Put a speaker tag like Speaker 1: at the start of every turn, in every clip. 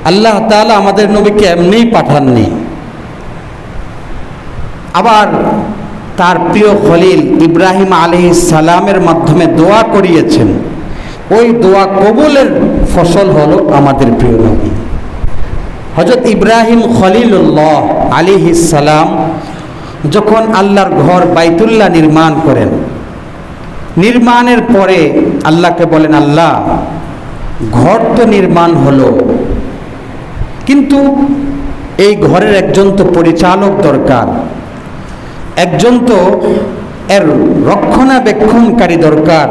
Speaker 1: আল্লাহ তাআলা আমাদের নবীকে এমনিই পাঠাননি, আবার তার প্রিয় খলিল ইব্রাহিম আলাইহিস সালামের মাধ্যমে দোয়া করিয়েছেন। ওই দোয়া কবুলের ফসল হলো আমাদের প্রিয় নবী হযরত ইব্রাহিম খলিলুল্লাহ আলাইহিস সালাম যখন আল্লাহর ঘর বাইতুল্লাহ নির্মাণ করেন, নির্মাণের পরে আল্লাহকে বলেন, আল্লাহ ঘর তো নির্মাণ হলো, কিন্তু এই ঘরের একজন তো পরিচালক দরকার, একজন তো এর রক্ষণাবেক্ষণকারী দরকার,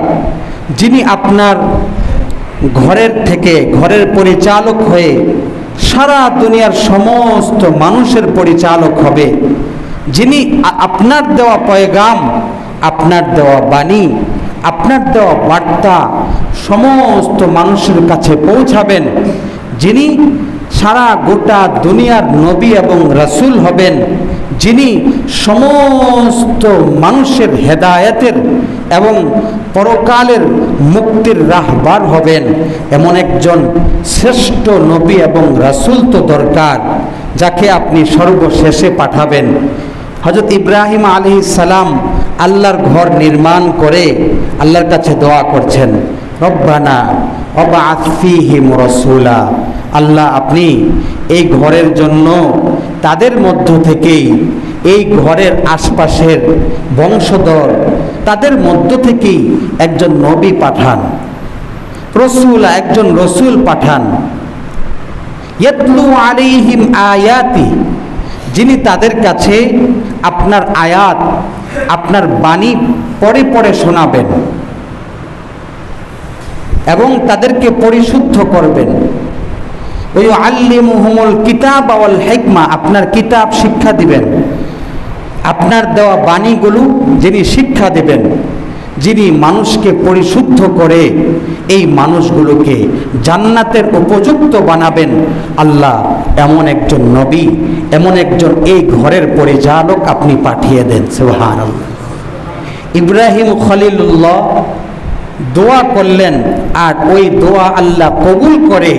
Speaker 1: যিনি আপনার ঘরের থেকে ঘরের পরিচালক হয়ে সারা দুনিয়ার সমস্ত মানুষের পরিচালক হবে, যিনি আপনার দেওয়া পয়গাম, আপনার দেওয়া বাণী, আপনার দেওয়া বার্তা সমস্ত মানুষের কাছে পৌঁছাবেন, যিনি সারা গোটা দুনিয়ার নবী এবং রাসূল হবেন, যিনি সমস্ত মানুষের হেদায়েতের এবং পরকালের মুক্তির রাহবার হবেন, এমন একজন শ্রেষ্ঠ নবী এবং রাসূল তো দরকার, যাকে আপনি সর্বশেষে পাঠাবেন। হযরত ইব্রাহিম আলাইহিস সালাম আল্লাহর ঘর নির্মাণ করে আল্লাহর কাছে দোয়া করছেন, রব্বানা ওয়াবআথ ফীহিম রাসূলা, আল্লাহ আপনি এই ঘরের জন্য তাদের মধ্য থেকেই, এই ঘরের আশপাশের বংশধর তাদের মধ্য থেকেই একজন নবী পাঠান, রাসূলা একজন রাসূল পাঠান, ইয়াতলু আলাইহিম আয়াতি, যিনি তাদের কাছে আপনার আয়াত, আপনার বাণী পড়ে পড়ে শোনাবেন এবং তাদেরকে পরিশুদ্ধ করবেন। ওয়ায়ুআল্লিমুহুমুল কিতাব ওয়াল হিকমা, আপনার কিতাব শিক্ষা দিবেন, আপনার দেওয়া বাণীগুলো যিনি শিক্ষা দিবেন, যিনি মানুষকে পরিশুদ্ধ করে এই মানুষগুলোকে জান্নাতের উপযুক্ত বানাবেন। আল্লাহ এমন একজন নবী, এমন একজন এই ঘরের পরিচালক আপনি পাঠিয়ে দেন। সুবহানাল্লাহ। ইব্রাহিম খলিলুল্লাহ দোয়া করলেন, আর ওই দোয়া আল্লাহ কবুল করে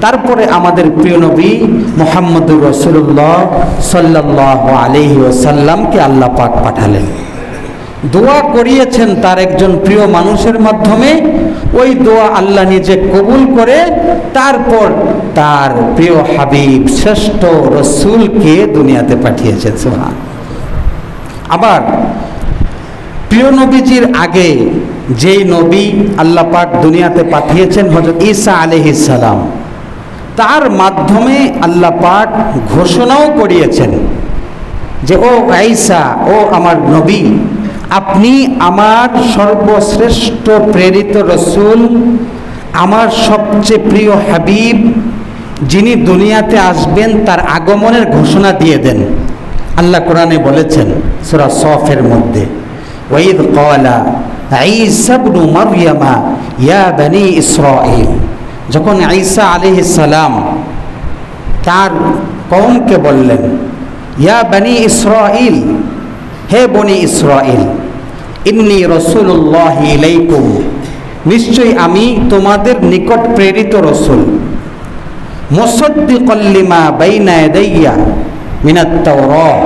Speaker 1: তারপরে আমাদের প্রিয় নবী মুহাম্মদুর রাসূলুল্লাহ সাল্লাল্লাহু আলাইহি ওয়াসাল্লামকে আল্লাহ পাক পাঠালেন। দোয়া করিয়েছেন তার একজন প্রিয় মানুষের মাধ্যমে, ওই দোয়া আল্লাহ নিজে কবুল করে তারপর তার প্রিয় হাবিব শ্রেষ্ঠ রাসূলকে দুনিয়াতে পাঠিয়েছেন। সুবহান। আবার প্রিয় নবীজির আগে যেই নবী আল্লাহ পাক দুনিয়াতে পাঠিয়েছেন হযরত ঈসা আলাইহিস সালাম, তার মাধ্যমে আল্লাহ পাক ঘোষণাও করিয়েছেন যে ও ঈসা, ও আমার নবী, আপনি আমার সর্বশ্রেষ্ঠ প্রেরিত রাসূল, আমার সবচেয়ে প্রিয় হাবিব, যিনি দুনিয়াতে আসবেন তার আগমনের ঘোষণা দিয়ে দেন। আল্লাহ কোরআনে বলেছেন সূরা সফের মধ্যে, ওয়াইদ ক্বালা ঈসা ইবনু মারইয়ামা ইয়া বনি ইসরাঈল, যখন ঈসা আলাইহিস সালাম তার কওমকে বললেন, ইয়া বনি ইসরাঈল, হে বনি ইসরাঈল, ইন্নী রাসূলুল্লাহি ইলাইকুম, নিশ্চয়ই আমি তোমাদের নিকট প্রেরিত রাসূল, মুসাদ্দিকাল লিমা বাইনা ইয়াদাইয়া মিনাত তাওরাহ,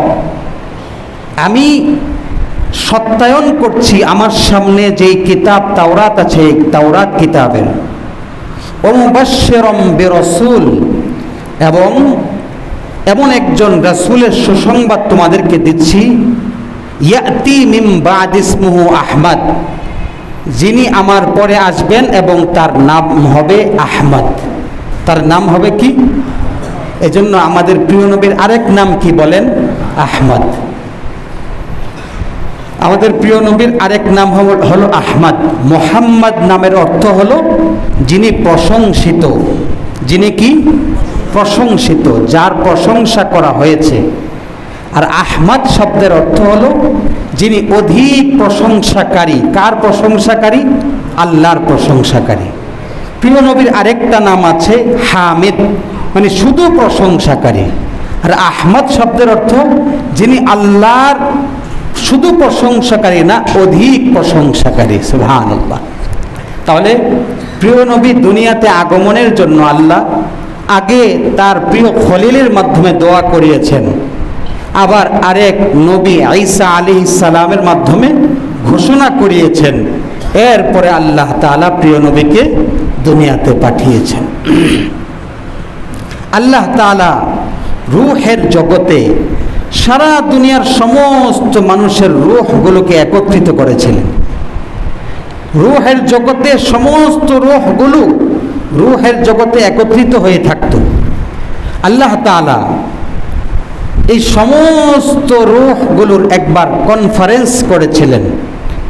Speaker 1: আমি সত্যায়ন করছি আমার সামনে যেই কিতাব তাওরাত আছে, এই তাওরাত কিতাবের, ওয়া মুবাশশিরাম বিরাসূল, এবং এমন একজন রাসূলের সুসংবাদ তোমাদেরকে দিচ্ছি, ইয়াতি মিন বা'দি ইসমুহু আহমদ, যিনি আমার পরে আসবেন এবং তার নাম হবে আহমদ। তার নাম হবে কি? এজন্য আমাদের প্রিয় নবীর আরেক নাম কি বলেন? আহমদ। আমাদের প্রিয় নবীর আরেক নাম হলো আহমদ। মুহাম্মদ নামের অর্থ হলো যিনি প্রশংসিত, যিনি কি? প্রশংসিত, যার প্রশংসা করা হয়েছে। আর আহমদ শব্দের অর্থ হলো যিনি অধিক প্রশংসাকারী। কার প্রশংসাকারী? আল্লাহর প্রশংসাকারী। প্রিয় নবীর আরেকটা নাম আছে হামিদ, মানে শুধু প্রশংসাকারী। আর আহমদ শব্দের অর্থ যিনি আল্লাহর শুধু প্রশংসাকারী না, অধিক প্রশংসাকারী। সুবহানাল্লাহ। তাহলে প্রিয় নবী দুনিয়াতে আগমনের জন্য আল্লাহ আগে তার প্রিয় খলিলের মাধ্যমে দোয়া করিয়েছেন, আবার আরেক নবী ঈসা আলাইহিস সালামের মাধ্যমে ঘোষণা করিয়েছেন। এরপরে আল্লাহ তাআলা প্রিয় নবীকে দুনিয়াতে পাঠিয়েছেন। আল্লাহ তাআলা রূহের জগতে সারা দুনিয়ার সমস্ত মানুষের রূহগুলোকে একত্রিত করেছিলেন। রূহের জগতে সমস্ত রূহগুলো রূহের জগতে একত্রিত হয়ে থাকত। আল্লাহ তাআলা এই সমস্ত রূহগুলোর একবার কনফারেন্স করেছিলেন,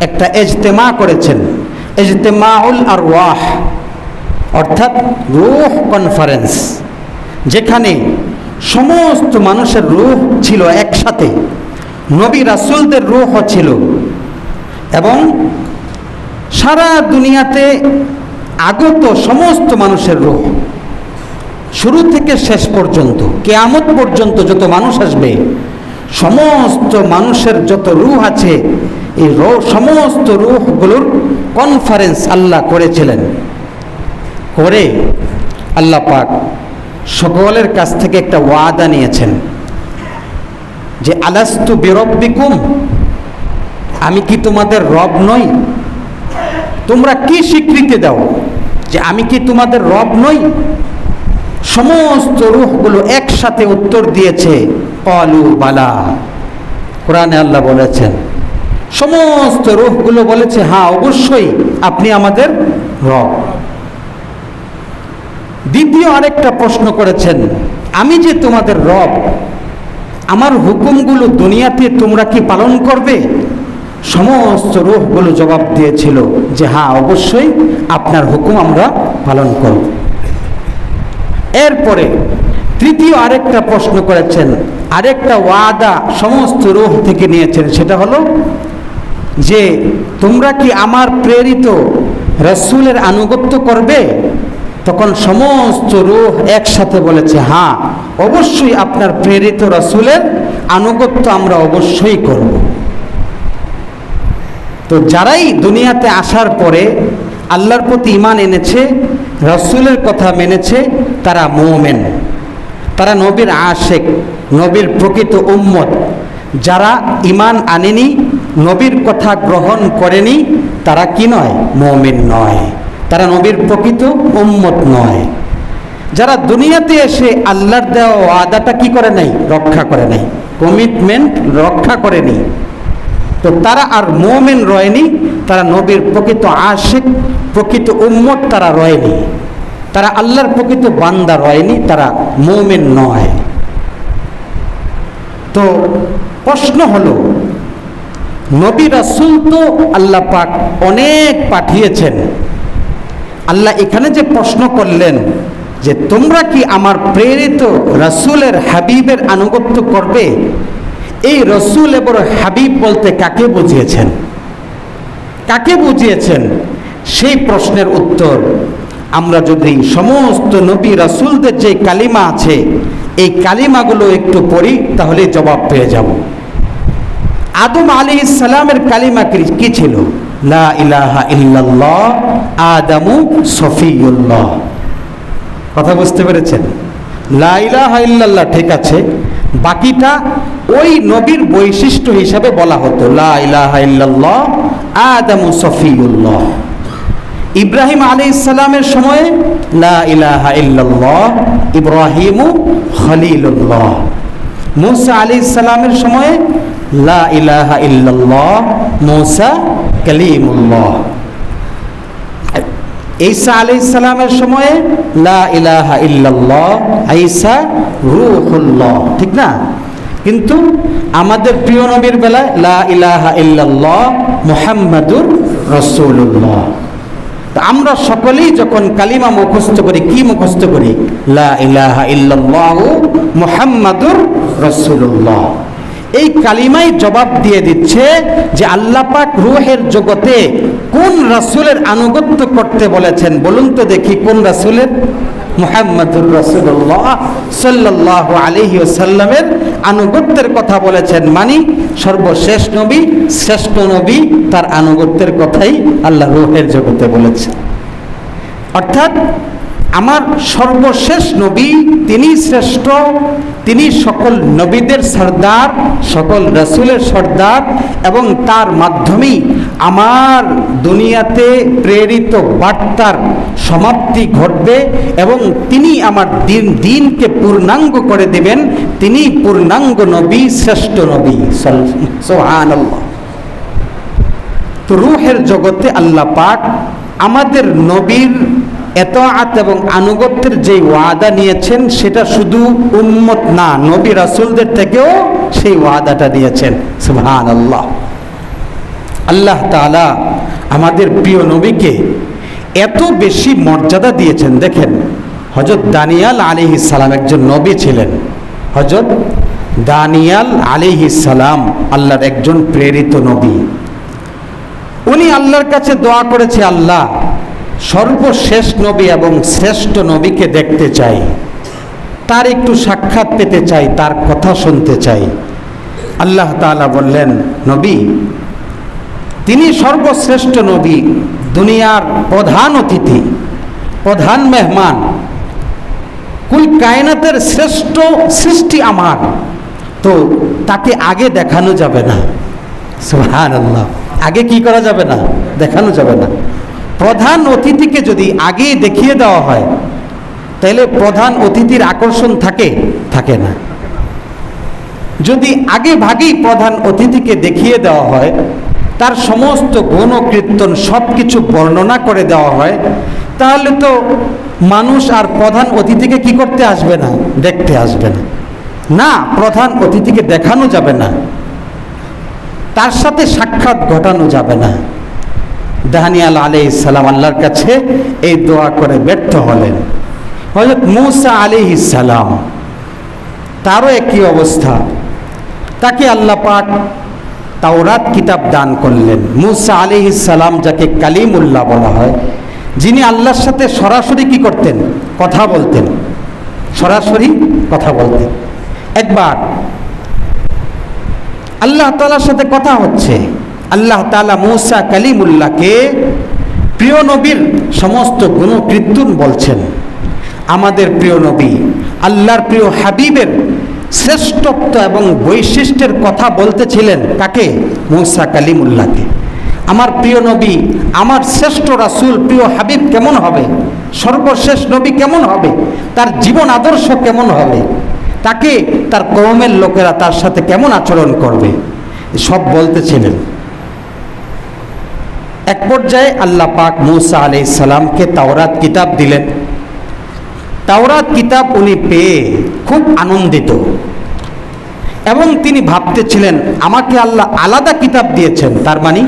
Speaker 1: একটা ইজতেমা করেছেন, ইজতেমাউল আরওয়াহ, অর্থাৎ রূহ কনফারেন্স, যেখানে সমস্ত মানুষের রূহ ছিল একসাথে, নবী রাসূলদের রূহও ছিল, এবং সারা দুনিয়াতে আগত সমস্ত মানুষের রূহ, শুরু থেকে শেষ পর্যন্ত কিয়ামত পর্যন্ত যত মানুষ আসবে, সমস্ত মানুষের যত রূহ আছে, এই সমস্ত রূহগুলোর কনফারেন্স আল্লাহ করেছিলেন। করে আল্লাহ পাক সকলের কাছ থেকে একটা ওয়াদা নিয়েছেন যে আলাস্তু বিরব্বিকুম, আমি কি তোমাদের রব নই? তোমরা কি স্বীকৃতি দাও যে আমি কি তোমাদের রব নই? সমস্ত রূহগুলো একসাথে উত্তর দিয়েছে ক্বালু বালা। কোরআনে আল্লাহ বলেছেন, সমস্ত রূহগুলো বলেছে হ্যাঁ অবশ্যই আপনি আমাদের রব। দ্বিতীয় আরেকটা প্রশ্ন করেছেন, আমি যে তোমাদের রব, আমার হুকুমগুলো দুনিয়াতে তোমরা কি পালন করবে? সমস্ত রূহগুলো জবাব দিয়েছিল যে হ্যাঁ অবশ্যই আপনার হুকুম আমরা পালন করব। এরপরে তৃতীয় আরেকটা প্রশ্ন করেছেন, আরেকটা ওয়াদা সমস্ত রূহ থেকে নিয়েছেন, সেটা হলো যে তোমরা কি আমার প্রেরিত রাসূলের আনুগত্য করবে? তখন সমস্ত রূহ একসাথে বলেছে হ্যাঁ অবশ্যই আপনার প্রেরিত রাসূলের আনুগত্য আমরা অবশ্যই করব। তো যারাই দুনিয়াতে আসার পরে আল্লাহর প্রতি ঈমান এনেছে, রাসূলের কথা মেনেছে, তারা মুমিন, তারা নবীর আশিক, নবীর প্রকৃত উম্মত। যারা ঈমান আনেনি, নবীর কথা গ্রহণ করেনি, তারা কি নয়? মুমিন নয়, তারা নবীর প্রকৃত উম্মত নয়। যারা দুনিয়াতে এসে আল্লাহর দেওয়া ওয়াদাটা কি করে নাই? রক্ষা করে নাই, কমিটমেন্ট রক্ষা করেনি, তো তারা আর মুমিন রয়নি, তারা নবীর প্রকৃত আশিক, প্রকৃত উম্মত তারা রয়নি, তারা আল্লাহর প্রকৃত বান্দা রয়নি, তারা মুমিন নয়। তো প্রশ্ন হলো, নবী রাসূল তো আল্লাহ পাক অনেক পাঠিয়েছেন, আল্লাহ এখানে যে প্রশ্ন করলেন যে তোমরা কি আমার প্রেরিত রাসূলের হাবিবের আনুগত্য করবে, এই রসুল এবং হাবিব বলতে কাকে বুঝিয়েছেন? কাকে বুঝিয়েছেন? সেই প্রশ্নের উত্তর আমরা যদি সমস্ত নবী রাসূলদের যে কালিমা আছে এই কালিমাগুলো একটু পড়ি তাহলে জবাব পেয়ে যাব। আদম আলাইহিস সালামের কালিমা কি ছিল? লা ইলাহা ইল্লাল্লাহ আদামু সফিউল্লাহ। কথা বুঝতে পেরেছেন? লা ইলাহা ইল্লাল্লাহ ঠিক আছে, বাকিটা ওই নবীর বৈশিষ্ট্য হিসাবে বলা হতো। লা ইলাহা ইল্লাল্লাহ আদামু সফিউল্লাহ। ইব্রাহিম আলাইহিস সালামের সময়ে লা ইলাহা ইল্লাল্লাহ ইব্রাহিমু খলিলুল্লাহ। মূসা আলাইহিস সালামের সময়ে লা ইলাহা ইল্লাল্লাহ মূসা কালিমুল্লাহ। ঈসা আলাইহিস সালামের সময়ে লা ইলাহা ইল্লাল্লাহ ঈসা রূহুল্লাহ, ঠিক না? কিন্তু আমাদের প্রিয় নবীর বেলায় লা ইলাহা ইল্লাল্লাহ মুহাম্মাদুর রাসূলুল্লাহ। আমরা সকলেই যখন কালিমা মুখস্থ করি, কি মুখস্থ করি? লা ইলাহা ইল্লাল্লাহ মুহাম্মাদুর রাসূলুল্লাহ। এই কালিমাই জবাব দিয়ে দিচ্ছে যে আল্লাহ পাক রূহের জগতে কোন রাসূলের আনুগত্য করতে বলেছেন। বলুন তো দেখি কোন রাসূলের? মুহাম্মাদুর রাসূলুল্লাহ সাল্লাল্লাহু আলাইহি ওয়াসাল্লামের আনুগত্যের কথা বলেছেন। মানে সর্বশেষ নবী, শ্রেষ্ঠ নবী, তার আনুগত্যের কথাই আল্লাহ রূহের জগতে বলেছেন। অর্থাৎ আমার সর্বশেষ নবী, তিনি শ্রেষ্ঠ, তিনি সকল নবীদের সর্দার, সকল রাসূলের সর্দার, এবং তার মাধ্যমেই আমার দুনিয়াতে প্রেরিত বার্তার সমাপ্তি ঘটবে এবং তিনি আমার দিনকে পূর্ণাঙ্গ করে দেবেন। তিনি পূর্ণাঙ্গ নবী, শ্রেষ্ঠ নবী। সুবহানাল্লাহ। তো রূহের জগতে আল্লাহ পাক আমাদের নবীর এতাআত এবং আনুগত্যের যে ওয়াদা নিয়েছেন, সেটা শুধু উম্মত না, নবী রাসূলদের থেকেও সেই ওয়াদাটা নিয়েছেন। সুবহানাল্লাহ। আল্লাহ তাআলা আমাদের প্রিয় নবীকে এত বেশি মর্যাদা দিয়েছেন। দেখেন, হযরত দানিয়াল আলাইহিস সালাম একজন নবী ছিলেন। হযরত দানিয়াল আলাইহিস সালাম আল্লাহর একজন প্রেরিত নবী। উনি আল্লাহর কাছে দোয়া করেছে, আল্লাহ, সর্বশেষ নবী এবং শ্রেষ্ঠ নবীকে দেখতে চাই, তার একটু সাক্ষাৎ পেতে চাই, তার কথা শুনতে চাই। আল্লাহ তাআলা বললেন, নবী, তিনি সর্বশ্রেষ্ঠ নবী, দুনিয়ার প্রধান অতিথি, প্রধান মেহমান, কুল কায়নাতের শ্রেষ্ঠ সৃষ্টি আমার, তো তাকে আগে দেখানো যাবে না। সুবহানাল্লাহ। আগে কি করা যাবে না? দেখানো যাবে না। প্রধান অতিথিকে যদি আগে দেখিয়ে দেওয়া হয়, তাহলে প্রধান অতিথির আকর্ষণ থাকে না। যদি আগে ভাগেই প্রধান অতিথিকে দেখিয়ে দেওয়া হয়, তার সমস্ত গুণ কীর্তন সব কিছু বর্ণনা করে দেওয়া হয়, তাহলে তো মানুষ আর প্রধান অতিথিকে কি করতে আসবে না? দেখতে আসবে না। না, প্রধান অতিথিকে দেখানো যাবে না, তার সাথে সাক্ষাৎ ঘটানো যাবে না। দানিয়াল আলাইহিস সালাম আল্লাহর কাছে এই দোয়া করে ব্যর্থ হলেন। হযরত মূসা আলাইহিস সালাম, তারও একই অবস্থা। তাকে আল্লাহ পাক তাওরাত কিতাব দান করলেন। মূসা আলাইহিস সালাম, যাকে কালিমুল্লাহ বলা হয়, যিনি আল্লাহর সাথে সরাসরি কি করতেন? কথা বলতেন, সরাসরি কথা বলতেন। একবার আল্লাহ তাআলার সাথে কথা হচ্ছে, আল্লাহ তাআলা মূসা কালিমুল্লাহকে প্রিয় নবীর সমস্ত গুণ কীর্তন বলছেন। আমাদের প্রিয় নবী, আল্লাহর প্রিয় হাবিবের শ্রেষ্ঠত্ব এবং বৈশিষ্ট্যের কথা বলতেছিলেন। কাকে? মূসা কালিমুল্লাহকে। আমার প্রিয় নবী, আমার শ্রেষ্ঠ রাসূল, প্রিয় হাবিব কেমন হবে? সর্বশেষ নবী কেমন হবে? তার জীবন আদর্শ কেমন হবে? তাকে তার কওমের লোকেরা তার সাথে কেমন আচরণ করবে? সব বলতেছিলেন। এক পর্যায়ে আল্লাহ পাক মূসা আলাইহিস সালামকে তাওরাত কিতাব দিলেন। তাওরাত কিতাব উনি পেয়ে খুব আনন্দিত, এবং তিনি ভাবতেছিলেন, আমাকে আল্লাহ আলাদা কিতাব দিয়েছেন, তার মানে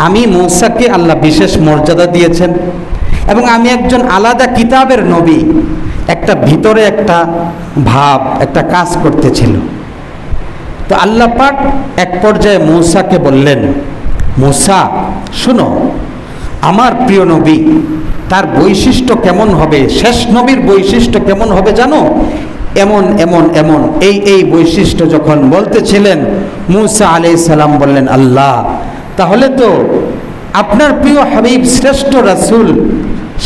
Speaker 1: আমি মূসাকে আল্লাহ বিশেষ মর্যাদা দিয়েছেন, এবং আমি একজন আলাদা কিতাবের নবী। একটা ভিতরে একটা ভাব, একটা কাজ করতেছিল। তো আল্লাহ পাক এক পর্যায়ে মূসাকে বললেন, মূসা, শুনো, আমার প্রিয় নবী, তার বৈশিষ্ট্য কেমন হবে, শেষ নবীর বৈশিষ্ট্য কেমন হবে জানো? এমন এমন এমন এই বৈশিষ্ট্য যখন বলতেছিলেন, মূসা আলাইহিস সালাম বললেন, আল্লাহ, তাহলে তো আপনার প্রিয় হাবিব শ্রেষ্ঠ রাসূল,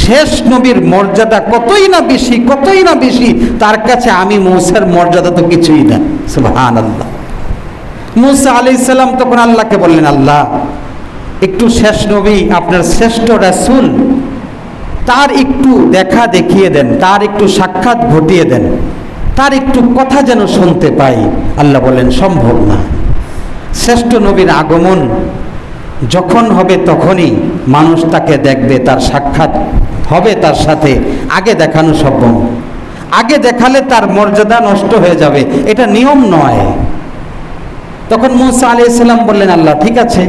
Speaker 1: শেষ নবীর মর্যাদা কতই না বেশি, কতই না বেশি, তার কাছে আমি মূসার মর্যাদা তো কিছুই না। সুবহানাল্লাহ। মূসা আলাইহিস সালাম তখন আল্লাহকে বললেন, আল্লাহ, একটু শেষ নবী, আপনার শ্রেষ্ঠ রাসূল, তার একটু দেখা দেখিয়ে দেন, তার একটু সাক্ষাৎ ঘটিয়ে দেন, তার একটু কথা যেন শুনতে পাই। আল্লাহ বলেন, সম্ভব না। শ্রেষ্ঠ নবীর আগমন যখন হবে তখনই মানুষ তাকে দেখবে, তার সাক্ষাৎ হবে তার সাথে। আগে দেখানো সম্ভব, আগে দেখালে তার মর্যাদা নষ্ট হয়ে যাবে, এটা নিয়ম নয়। তখন মূসা আলাইহিস সালাম বললেন, আল্লাহ, ঠিক আছে,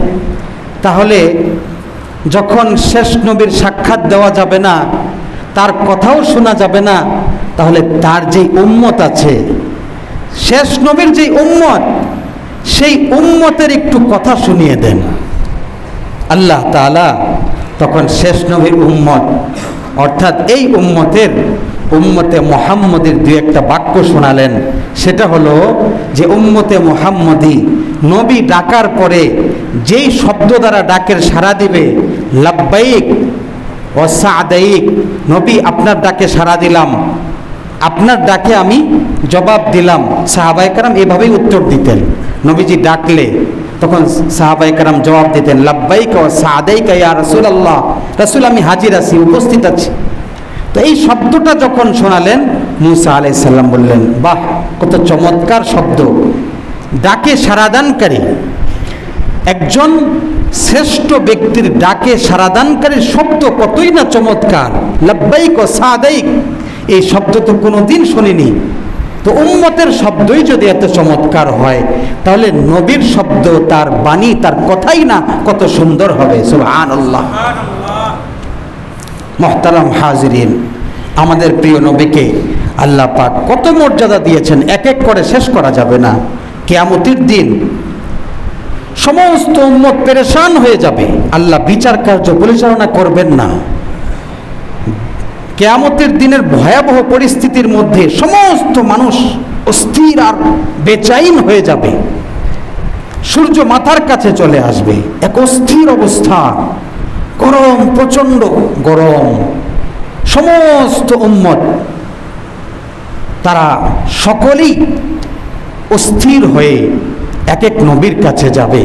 Speaker 1: তাহলে যখন শেষ নবীর সাক্ষাৎ দেওয়া যাবে না, তার কথাও শোনা যাবে না, তাহলে তার যে উম্মত আছে, শেষ নবীর যে উম্মত, সেই উম্মতের একটু কথা শুনিয়ে দেন। আল্লাহ তাআলা তখন শেষ নবীর উম্মত, অর্থাৎ এই উম্মতে মুহাম্মদের দুই একটা বাক্য শোনালেন। সেটা হলো যে উম্মতে মুহাম্মদি নবী ডাকার পরে যেই শব্দ দ্বারা ডাকের সাড়া দিবে, লাব্বাইক, ও সাদাইক, নবী আপনার ডাকে সাড়া দিলাম, আপনার ডাকে আমি জবাব দিলাম। সাহাবায়ে কেরাম এভাবেই উত্তর দিতেন। নবীজি ডাকলে তখন সাহাবায়ে কেরাম জবাব দিতেন, লাব্বাইকা ওয়া সাদাইকা ইয়া রাসূলুল্লাহ, রাসূল আমি হাজির আছি, উপস্থিত আছি। তো এই শব্দটা যখন শোনালেন, মুসা আলাইহিস সালাম বললেন, বাহ, কত চমৎকার শব্দ, ডাকে সাড়াদানকারী একজন শ্রেষ্ঠ ব্যক্তির ডাকে সাড়াদানকারীর শব্দ কতই না চমৎকার। লাব্বাইক ওয়া সাদাইক, এই শব্দ তো কোনোদিন শুনিনি। তো উম্মতের শব্দই যদি এত চমৎকার হয়, তাহলে নবীর শব্দ, তার বাণী, তার কথাই না কত সুন্দর হবে। সুবহানাল্লাহ। মুহতারাম হাজিরিন, আমাদের প্রিয় নবীকে আল্লাহ পাক কত মর্যাদা দিয়েছেন, এক এক করে শেষ করা যাবে না। কিয়ামতের দিন সমস্ত উম্মত পেরেশান হয়ে যাবে, আল্লাহ বিচার কার্য পরিচালনা করবেন না। কিয়ামতের দিনের ভয়াবহ পরিস্থিতির মধ্যে সমস্ত মানুষ অস্থির আর বেচাইন হয়ে যাবে। সূর্য মাথার কাছে চলে আসবে, এক অস্থির অবস্থা, গরম, প্রচন্ড গরম। সমস্ত উম্মত তারা সকলেই অস্থির হয়ে এক এক নবীর কাছে যাবে।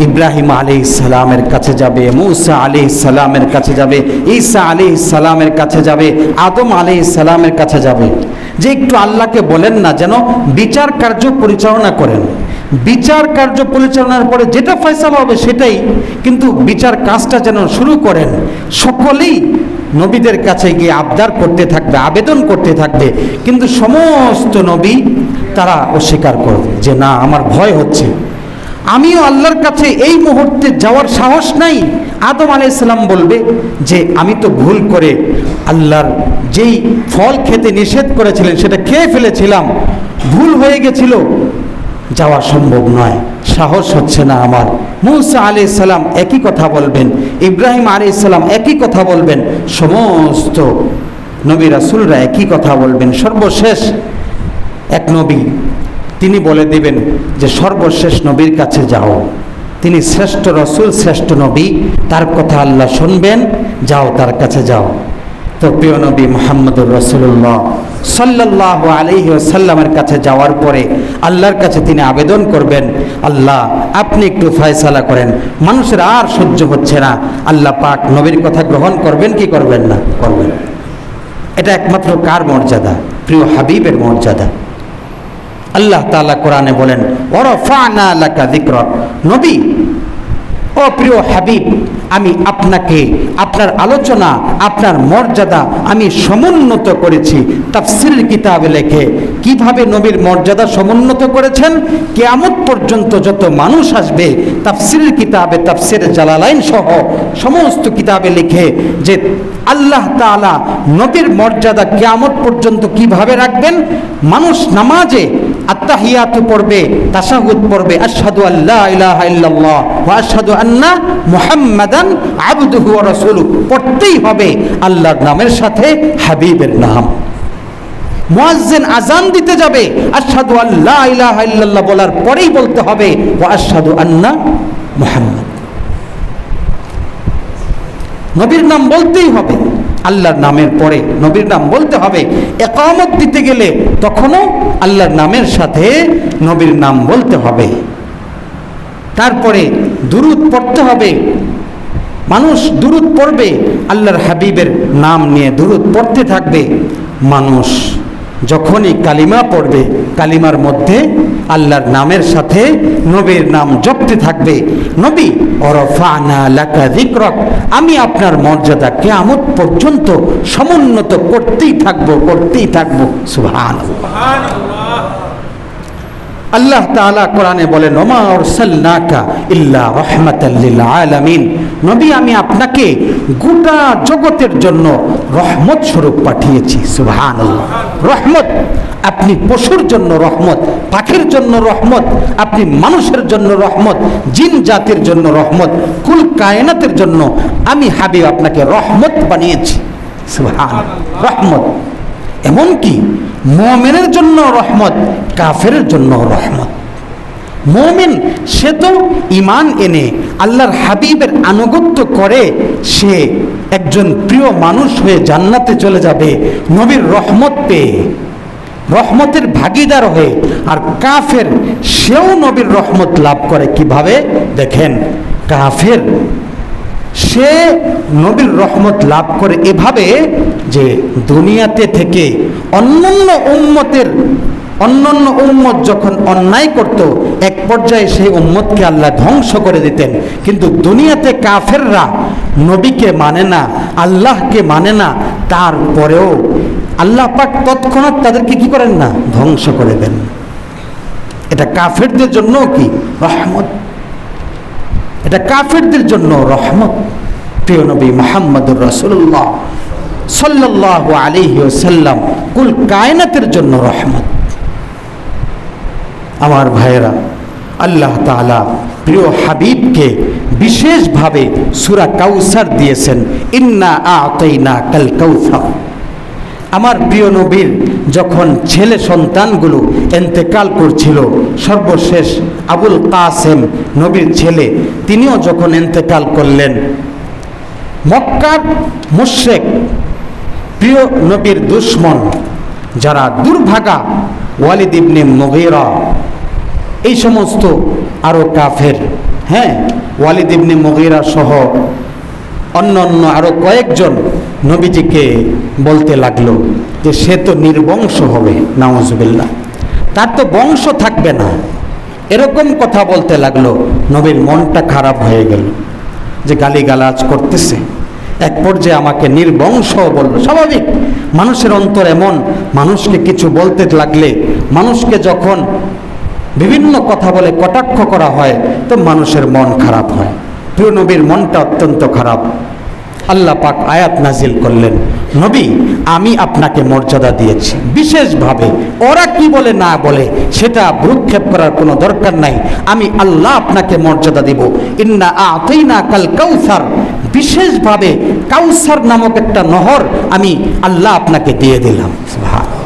Speaker 1: ইব্রাহিম আলাইহিস সালামের কাছে যাবে, মুসা আলাইহিস সালামের কাছে যাবে, ঈসা আলাইহিস সালামের কাছে যাবে, আদম আলাইহিস সালামের কাছে যাবে, যে একটু আল্লাহকে বলেন না যেন বিচার কার্য পরিচালনা করেন। বিচার কার্য পরিচালনার পরে যেটা ফয়সালা হবে সেটাই, কিন্তু বিচার কাজটা যেন শুরু করেন। সকলেই নবীদের কাছে গিয়ে আবদার করতে থাকবে, আবেদন করতে থাকবে, কিন্তু সমস্ত নবী তারা অস্বীকার করবে যে না, আমার ভয় হচ্ছে, আমিও আল্লাহর কাছে এই মুহূর্তে যাওয়ার সাহস নাই। আদম আলাইহিস সালাম বলবে যে আমি তো ভুল করে আল্লাহর যেই ফল খেতে নিষেধ করেছিলেন সেটা খেয়ে ফেলেছিলাম, ভুল হয়ে গেছিল, যাওয়া সম্ভব নয়, সাহস হচ্ছে না আমার। মুসা আলাইহিস সালাম একই কথা বলবেন, ইব্রাহিম আলাইহিস সালাম একই কথা বলবেন, সমস্ত নবী রাসূলরা একই কথা বলবেন। সর্বশেষ এক নবী তিনি বলে দিবেন যে সর্বশেষ নবীর কাছে যাও, তিনি শ্রেষ্ঠ রসুল, শ্রেষ্ঠ নবী, তার কথা আল্লাহ শুনবেন, যাও তার কাছে যাও। তো প্রিয় নবী মুহাম্মদুর রাসূলুল্লাহ সাল্লাল্লাহু আলাইহি ওয়াসাল্লামের কাছে যাওয়ার পরে আল্লাহর কাছে তিনি আবেদন করবেন, আল্লাহ আপনি একটু ফয়সালা করেন, মানুষের আর সহ্য হচ্ছে না। আল্লাহ পাক নবীর কথা গ্রহণ করবেন কি করবেন না? করবেন। এটা একমাত্র কার মর্যাদা? প্রিয় হাবিবের মর্যাদা। আল্লাহ তাআলা কোরআনে বলেন, ওয়ারাফা'না লাকা যিকরাক, নবী ও প্রিয় হাবিব, আমি আপনাকে, আপনার আলোচনা, আপনার মর্যাদা আমি সমুন্নত করেছি। তাফসীরের কিতাবে লেখে কিভাবে নবীর মর্যাদা সমুন্নত করেছেন, কিয়ামত পর্যন্ত যত মানুষ আসবে তাফসীরের কিতাবে, তাফসীর জালালাইন সহ সমস্ত কিতাবে লিখে যে আল্লাহ তাআলা নবীর মর্যাদা কিয়ামত পর্যন্ত কিভাবে রাখবেন। মানুষ নামাজে আত্তাহিয়াতু পড়বে, তাশাহুদ পড়বে, আশহাদু আল্লা ইলাহা ইল্লাল্লাহ ওয়া আশহাদু আন্না মুহাম্মাদান আবদুহু ওয়া রাসূলুহু, পড়তেই হবে আল্লাহর নামের সাথে হাবিবের নাম। মুয়াজ্জিন আযান দিতে যাবে, আশহাদু আল্লা ইলাহা ইল্লাল্লাহ বলার পরেই বলতে হবে ওয়া আশহাদু আন্না মুহাম্মাদ। নবীর নাম বলতেই হবে, আল্লাহর নামের পরে নবীর নাম বলতে হবে। ইকামত দিতে গেলে তখনও আল্লাহর নামের সাথে নবীর নাম বলতে হবে। তারপরে দুরূদ পড়তে হবে, মানুষ দুরূদ পড়বে, আল্লাহর হাবিবের নাম নিয়ে দুরূদ পড়তে থাকবে। মানুষ যখনই কালিমা পড়বে, কালিমার মধ্যে আল্লাহর নামের সাথে নবীর নাম জপতে থাকবে। নবী ওয়ারাফা'না লাকা যিকরাক, আমি আপনার মর্যাদা কিয়ামত পর্যন্ত সমুন্নত করতেই থাকবো, করতেই থাকবো। সুবহানাল্লাহ। আল্লাহ তাআলা কোরআনে বলেন, ওমা আরসালনাকা ইল্লা রাহমাতাল লিল আলামিন, নবী আমি আপনাকে গোটা জগতের জন্য রহমত স্বরূপ পাঠিয়েছি। সুবহানাল্লাহ। রহমত, আপনি পশুর জন্য রহমত, পাখির জন্য রহমত, আপনি মানুষের জন্য রহমত, জিন জাতির জন্য রহমত, কুল কায়নাতের জন্য আমি হাবিব আপনাকে রহমত বানিয়েছি। সুবহানাল্লাহ। রহমত, এমনকি মুমিনের জন্য রহমত, কাফেরের জন্য রহমত। মুমিন সে তো ঈমান এনে আল্লাহর হাবিবের আনুগত্য করে সে একজন প্রিয় মানুষ হয়ে জান্নাতে চলে যাবে নবীর রহমত পেয়ে, রহমতের ভাগীদার হয়ে। আর কাফের সেও নবীর রহমত লাভ করে কিভাবে? দেখেন, কাফের সে নবীর রহমত লাভ করে এভাবে যে দুনিয়াতে থেকে অন্যান্য উম্মত যখন অন্যায় করত, এক পর্যায়ে সেই উম্মতকে আল্লাহ ধ্বংস করে দিতেন। কিন্তু দুনিয়াতে কাফেররা নবীকে মানে না, আল্লাহকে মানে না, তারপরেও আল্লাহ পাক তৎক্ষণাৎ তাদেরকে কি করেন না? ধ্বংস করে দেন। এটা কাফেরদের জন্য কি রহমত, এটা কাফেরদের জন্য রহমত। প্রিয় নবী মুহাম্মদুর রাসূলুল্লাহ সাল্লাল্লাহু আলাইহি ওয়াসাল্লাম কুল কায়নাতের জন্য রহমত। আমার ভাইয়েরা, আল্লাহ তাআলা প্রিয় হাবিবকে বিশেষভাবে সূরা কাউসার দিয়েছেন, ইন্না আ'তাইনাকাল কাউসার। আমার প্রিয় নবীর যখন ছেলে সন্তানগুলো ইন্তেকাল করছিল, সর্বশেষ আবুল কাসেম নবীর ছেলে, তিনিও যখন ইন্তেকাল করলেন, মক্কার মুশরিক প্রিয় নবীর দুশমন যারা দুর্ভাগা, ওয়ালিদ ইবনে মুগীরা, এই সমস্ত আরো কাফের, ওয়ালিদ ইবনে মুগীরা সহ অন্য আরো কয়েকজন নবীজিকে বলতে লাগলো যে সে তো নির্বংশ হবে, নাউজুবিল্লাহ, তার তো বংশ থাকবে না, এরকম কথা বলতে লাগলো। নবীর মনটা খারাপ হয়ে গেল যে গালিগালাজ করতেছে, এক পর্যায়ে আমাকে নির্বংশ বলল। স্বাভাবিক, মানুষের অন্তর এমন, মানুষকে কিছু বলতে লাগলে, মানুষকে যখন বিভিন্ন কথা বলে কটাক্ষ করা হয় তো মানুষের মন খারাপ হয়। প্রিয় নবীর মনটা অত্যন্ত খারাপ। আল্লাহ পাক আয়াত নাজিল করলেন, নবী আমি আপনাকে মর্যাদা দিয়েছি বিশেষভাবে, ওরা কি বলে না বলে সেটা ভ্রুক্ষেপ করার কোনো দরকার নাই, আমি আল্লাহ আপনাকে মর্যাদা দিব। ইন্না আ'তাইনাকাল কাউসার, বিশেষভাবে কাউসার নামক একটা নহর আমি আল্লাহ আপনাকে দিয়ে দিলাম। সুবহানাল্লাহ।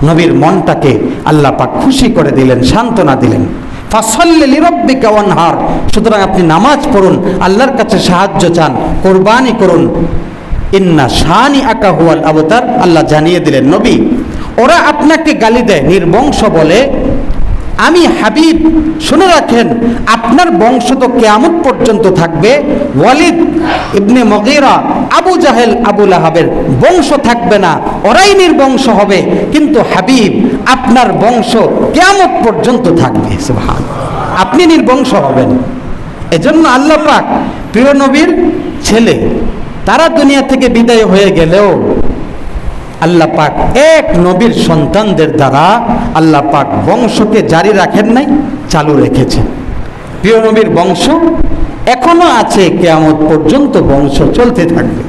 Speaker 1: নবীর মনটাকে আল্লাহ পাক খুশি করে দিলেন, সান্ত্বনা দিলেন। ফাসাল্লি লিরাব্বিকা ওয়ানহার, সুতরাং আপনি নামাজ পড়ুন, আল্লাহর কাছে সাহায্য চান, কোরবানি করুন। ইন্না শানিআকা হুয়াল আবতার, আল্লাহ জানিয়ে দিলেন নবী ওরা আপনাকে গালি দেয়, নির্বংশ বলে, আমি হাবিব শুনে রাখেন আপনার বংশ তো কিয়ামত পর্যন্ত থাকবে। ওয়ালিদ ইবনে মুগীরা, আবু জাহেল, আবু লাহাবের বংশ থাকবে না, ওরাই নির্বংশ হবে, কিন্তু হাবিব আপনার বংশ কিয়ামত পর্যন্ত থাকবে। সুবহানাল্লাহ, আপনি নির্বংশ হবেন। এজন্য আল্লাহ পাক প্রিয় নবীর ছেলে তারা দুনিয়া থেকে বিদায় হয়ে গেলেও আল্লাহ পাক এক নবীর সন্তানদের দ্বারা আল্লাহ পাক বংশকে জারি রাখেন নাই, চালু রেখেছেন। প্রিয় নবীর বংশ এখনো আছে, কিয়ামত পর্যন্ত বংশ চলতে থাকবে।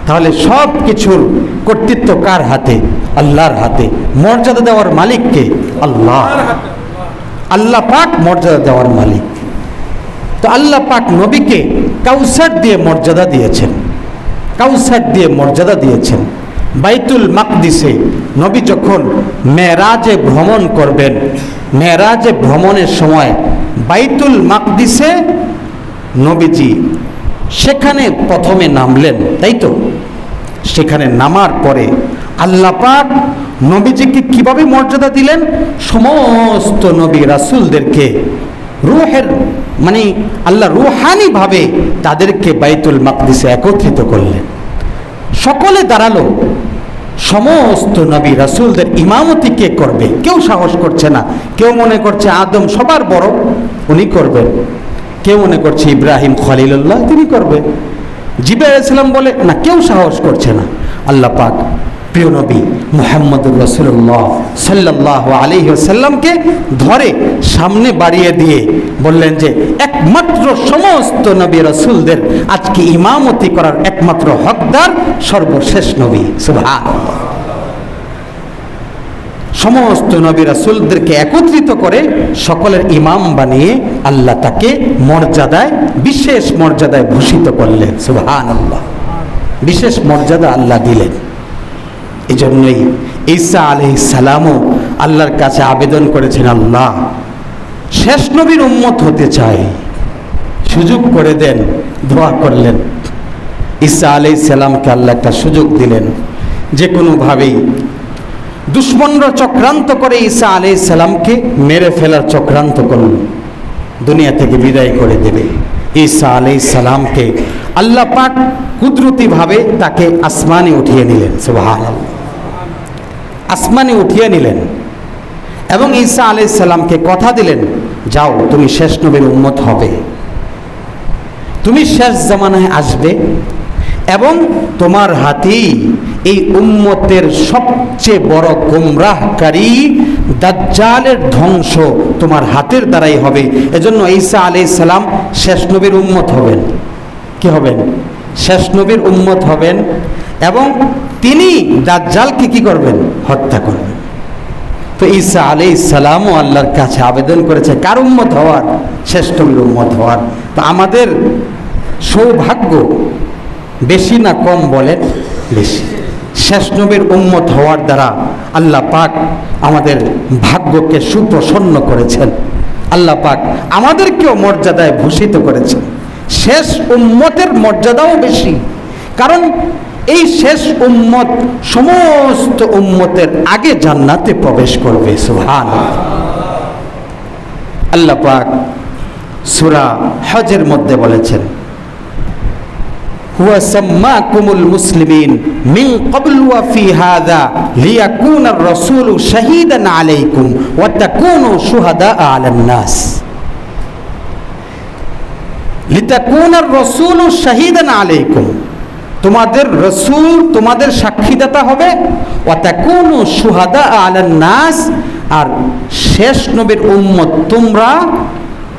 Speaker 1: তাহলে সব কিছুর কর্তৃত্ব কার হাতে? আল্লাহর হাতে। মর্যাদা দেওয়ার মালিক কে? আল্লাহ। আল্লাহ পাক মর্যাদা দেওয়ার মালিক। তো আল্লাহ পাক নবীকে কাউসার দিয়ে মর্যাদা দিয়েছেন, কাউসার দিয়ে মর্যাদা দিয়েছেন। বাইতুল মাকদিসে নবী যখন মেরাজে ভ্রমণ করবেন, মেরাজে ভ্রমণের সময় বাইতুল মাকদিসে নবীজি সেখানে প্রথমে নামলেন, তাই তো? সেখানে নামার পরে আল্লাহ পাক নবীজিকে কিভাবে মর্যাদা দিলেন? সমস্ত নবী রাসূলদেরকে রূহের মানে আল্লাহ রূহানি ভাবে তাদেরকে বাইতুল মাকদিসে একত্রিত করলেন। সকলে দাঁড়ালো, সমস্ত নবী রাসূলদের ইমামতি কে করবে? কেউ সাহস করছে না। কেউ মনে করছে আদম সবার বড়, উনি করবেন। কেউ মনে করছে ইব্রাহিম খলিলুল্লাহ, তিনি করবেন। জিবরাইল আলাইহিস সালাম বলে না, কেউ সাহস করছে না। আল্লাহ পাক প্রিয় নবী মুহাম্মদুর রাসূলুল্লাহ সাল্লাল্লাহু আলাইহি ওয়াসাল্লামকে ধরে সামনে বাড়িয়ে দিয়ে বললেন যে একমাত্র সমস্ত নবী রাসূলদের আজকে ইমামতি করার একমাত্র হকদার সর্বশেষ নবী। সুবহানাল্লাহ। সমস্ত নবী রাসূলদেরকে একত্রিত করে সকলের ইমাম বানিয়ে আল্লাহ তাকে মর্যাদায়, বিশেষ মর্যাদায় ভূষিত করলেন। সুবহানাল্লাহ। বিশেষ মর্যাদা আল্লাহ দিলেন। এই জন্যই ঈসা আলাইহিস সালামও আল্লাহর কাছে আবেদন করেছেন, আল্লাহ শেষ নবীর উম্মত হতে চায়, সুযোগ করে দেন। দোয়া করলেন, ঈসা আলাইহিস সালামকে আল্লাহ একটা সুযোগ দিলেন। যে কোনোভাবেই দুশমনরা চক্রান্ত করে ঈসা আলাইহিস সালামকে মেরে ফেলার চক্রান্ত করল, দুনিয়া থেকে বিদায় করে দেবে। ঈসা আলাইহিস সালামকে আল্লাহ পাক কুদরতিভাবে তাকে আসমানে উঠিয়ে নিলেন। সুবহানাল্লাহ, আসমানে উঠিয়ে নিলেন এবং ঈসা আলাইহিস সালামকে কথা দিলেন, যাও তুমি শেষ নবীর উম্মত হবে, তুমি শেষ জামানায় আসবে এবং তোমার হাতেই এই উম্মতের সবচেয়ে বড় গোমরাহকারী দাজ্জালের ধ্বংস তোমার হাতের দ্বারাই হবে। এজন্য ঈসা আলাইহিস সালাম শেষ নবীর উম্মত হবেন। কি হবেন? শেষ নবীর উম্মত হবেন এবং তিনি দাজ্জালকে কি করবেন? হত্যা করবেন। তো ঈসা আলাইহিস সালামও আল্লাহর কাছে আবেদন করেছে কার উম্মত হওয়ার? শেষ নবীর উম্মত হওয়ার। তো আমাদের সৌভাগ্য বেশি না কম বলেন? বেশি। শেষ নবীর উম্মত হওয়ার দ্বারা আল্লাহ পাক আমাদের ভাগ্যকে সুপ্রসন্ন করেছেন। আল্লাহ পাক আমাদেরকেও মর্যাদায় ভূষিত করেছেন। শেষ উম্মতের মর্যাদাও বেশি, কারণ এই শেষ উম্মত সমস্ত উম্মতের আগে জান্নাতে প্রবেশ করবে। সুবহানাল্লাহ। আল্লাহ পাক সূরা হজের মধ্যে বলেছেন, হুয়া সাম্মাকুমুল মুসলিমিন মিন ক্বাবলু ওয়া ফি হাযা লিয়াকুনার রাসূলু শাহীদান আলাইকুম ওয়া তাকুনু শুহাদা আলান নাস। লিতাকুনার রাসূলু শাহীদান আলাইকুম, তোমাদের রাসূল তোমাদের সাক্ষীদাতা হবে। ওয়া তাকুনু শুহাদা আলান নাস, আর শেষ নবীর উম্মত তোমরা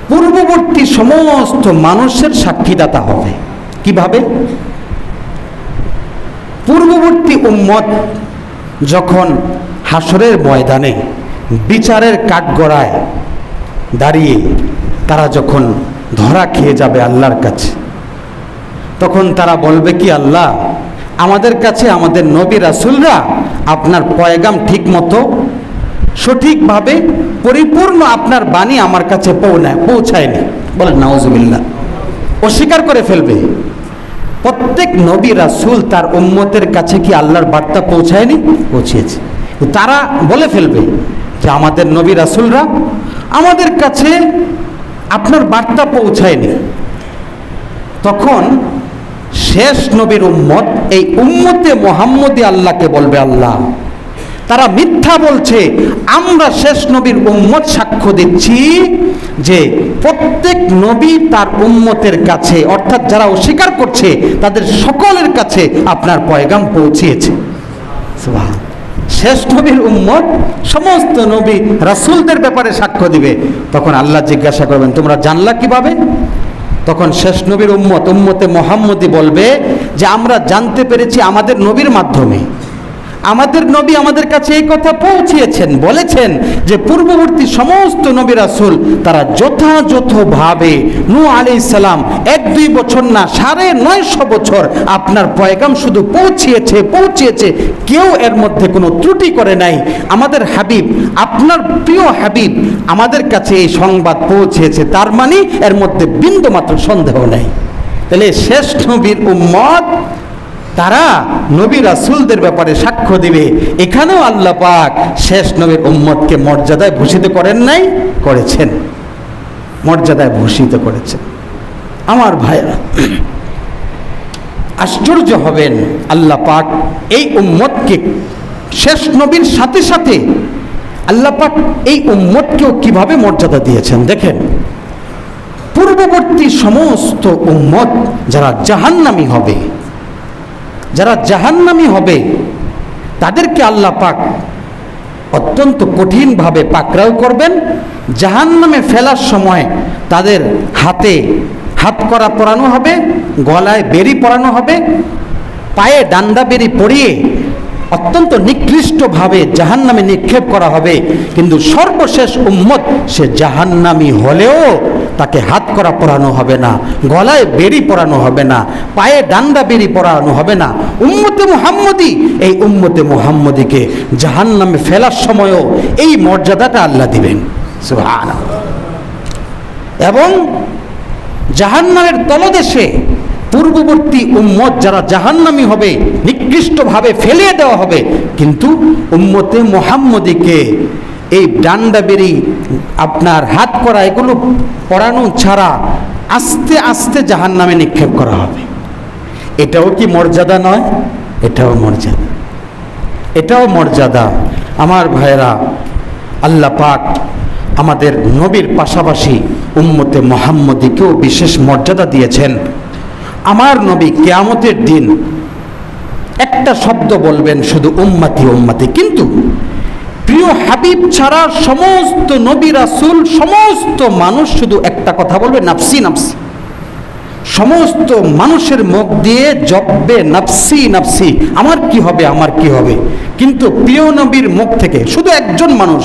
Speaker 1: পূর্ববর্তী সমস্ত মানুষের সাক্ষীদাতা হবে। কিভাবে? পূর্ববর্তী উম্মত যখন হাসরের ময়দানে বিচারের কাঠগড়ায় দাঁড়িয়ে তারা যখন ধরা খেয়ে যাবে আল্লাহর কাছে, তখন তারা বলবে কি, আল্লাহ আমাদের কাছে আমাদের নবী রাসূলরা আপনার পয়গাম ঠিক মতো সঠিকভাবে পরিপূর্ণ আপনার বাণী আমার কাছে পৌঁছায়নি। বলেন নাউজুবিল্লাহ। অস্বীকার করে ফেলবে। প্রত্যেক নবী রাসূল তার উম্মতের কাছে কি আল্লাহর বার্তা পৌঁছায়নি? পৌঁছেছে। তারা বলে ফেলবে যে আমাদের নবী রাসূলরা আমাদের কাছে আপনার বার্তা পৌঁছায়নি। তখন শেষ নবীর উম্মত এই উম্মতে মুহাম্মদী আল্লাহকে বলবে, আল্লাহ তারা মিথ্যা বলছে, আমরা শেষ নবীর উম্মত সাক্ষ্য দিচ্ছি যে প্রত্যেক নবী তার উম্মতের কাছে, অর্থাৎ যারা অস্বীকার করছে তাদের সকলের কাছে আপনার পয়গাম পৌঁছিয়েছে। সুবহানাল্লাহ। শেষ নবীর উম্মত সমস্ত নবী রাসূলদের ব্যাপারে সাক্ষ্য দিবে। তখন আল্লাহ জিজ্ঞাসা করবেন, তোমরা জানলা কিভাবে? তখন শেষ নবীর উম্মত উম্মতে মুহাম্মদী বলবে যে আমরা জানতে পেরেছি আমাদের নবীর মাধ্যমে। আমাদের নবী আমাদের কাছে এই কথা পৌঁছিয়েছেন, বলেছেন যে পূর্ববর্তী সমস্ত নবী রাসূল তারা যথাযথভাবে নূহ আলাইহিস সালাম 1-2 বছর না 950 বছর আপনার পয়গাম শুধু পৌঁছিয়েছে, কেউ এর মধ্যে কোনো ত্রুটি করে নাই। আমাদের হাবিব, আপনার প্রিয় হাবিব আমাদের কাছে এই সংবাদ পৌঁছেছে, তার মানে এর মধ্যে বিন্দুমাত্র সন্দেহ নেই। তাহলে শেষ নবীর উম্মত তারা নবী রাসূলদের ব্যাপারে সাক্ষ্য দিবে। এখানেও আল্লাহ পাক শেষ নবীর উম্মতকে মর্যাদায় ভূষিত করেন নাই? করেছেন, মর্যাদায় ভূষিত করেছেন। আমার ভাইরা, আশ্চর্য হবেন আল্লাহ পাক এই উম্মতকে শেষ নবীর সাথে সাথে আল্লাহ পাক এই উম্মতকেও কিভাবে মর্যাদা দিয়েছেন দেখেন। পূর্ববর্তী সমস্ত উম্মত যারা জাহান্নামী হবে তাদেরকে আল্লাহ পাক অত্যন্ত কঠিনভাবে পাকড়াও করবেন। জাহান্নামে ফেলার সময় তাদের হাতে হাতকড়া পরানো হবে, গলায় বেড়ি পরানো হবে, পায়ে ডান্ডা বেড়ি পরিয়ে অত্যন্ত নিকৃষ্টভাবে জাহান্নামে নিক্ষেপ করা হবে। কিন্তু সর্বশেষ উম্মত সে জাহান্নামী হলেও তাকে হাতকড়া পরানো হবে না, গলায় বেড়ি পরানো হবে না, পায়ে ডান্ডা বেড়ি পরানো হবে না। উম্মতে মুহাম্মদী, এই উম্মতে মুহাম্মদীকে জাহান্নামে ফেলার সময়ও এই মর্যাদাটা আল্লাহ দিবেন। সুবহানাল্লাহ। এবং জাহান্নামের তলদেশে পূর্ববর্তী উম্মত যারা জাহান্নামী হবে, নিকৃষ্টভাবে ফেলিয়ে দেওয়া হবে। কিন্তু উম্মতে মুহাম্মদীকে এই ডান্ডা বেরি, আপনার হাত করা, এগুলো পড়ানো ছাড়া আস্তে আস্তে জাহান্নামে নিক্ষেপ করা হবে। এটাও কি মর্যাদা নয়? এটাও মর্যাদা, এটাও মর্যাদা। আমার ভাইয়েরা, আল্লাহ পাক আমাদের নবীর পাশাপাশি উম্মতে মুহাম্মদীকেও বিশেষ মর্যাদা দিয়েছেন। আমার নবী কিয়ামতের দিন একটা শব্দ বলবেন, শুধু উম্মতি উম্মতি। কিন্তু প্রিয় হাবিব ছাড়া সমস্ত নবী রাসূল, সমস্ত মানুষ শুধু একটা কথা বলবে, নাফসি নাফসি। সমস্ত মানুষের মুখ দিয়ে জপবে নাফসি নাফসি, আমার কি হবে, আমার কি হবে। কিন্তু প্রিয় নবীর মুখ থেকে শুধু একজন মানুষ,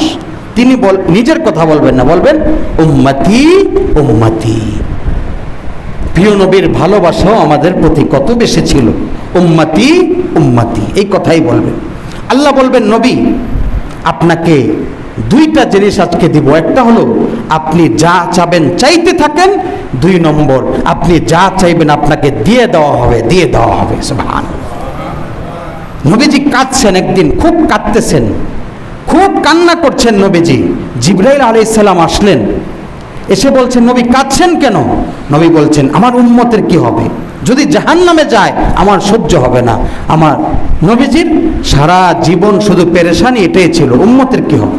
Speaker 1: তিনি নিজের কথা বলবেন না, বলবেন উম্মতি উম্মতি। প্রিয় নবীর ভালোবাসাও আমাদের প্রতি কত বেশি ছিল, উম্মতি উম্মতি, এই কথাই বলবেন। আল্লাহ বলবেন, নবী আপনাকে দুইটা জিনিস আজকে দিব। একটা হলো আপনি যা চাবেন চাইতে থাকেন, 2 নম্বর আপনি যা চাইবেন আপনাকে দিয়ে দেওয়া হবে, দিয়ে দেওয়া হবে। সুবহানাল্লাহ। নবীজি কাঁদছেন, একদিন খুব কাঁদতেছেন, খুব কান্না করছেন নবীজি। জিবরাইল আলাইহিস সালাম আসলেন, এসে বলছেন, নবী কাঁদছেন কেন? নবী বলছেন, আমার উম্মতের কি হবে, যদি জাহান্নামে যায় আমার সহ্য হবে না। আমার নবীজির সারা জীবন শুধু পেরেশানি এটাই ছিল, উম্মতের কি হবে।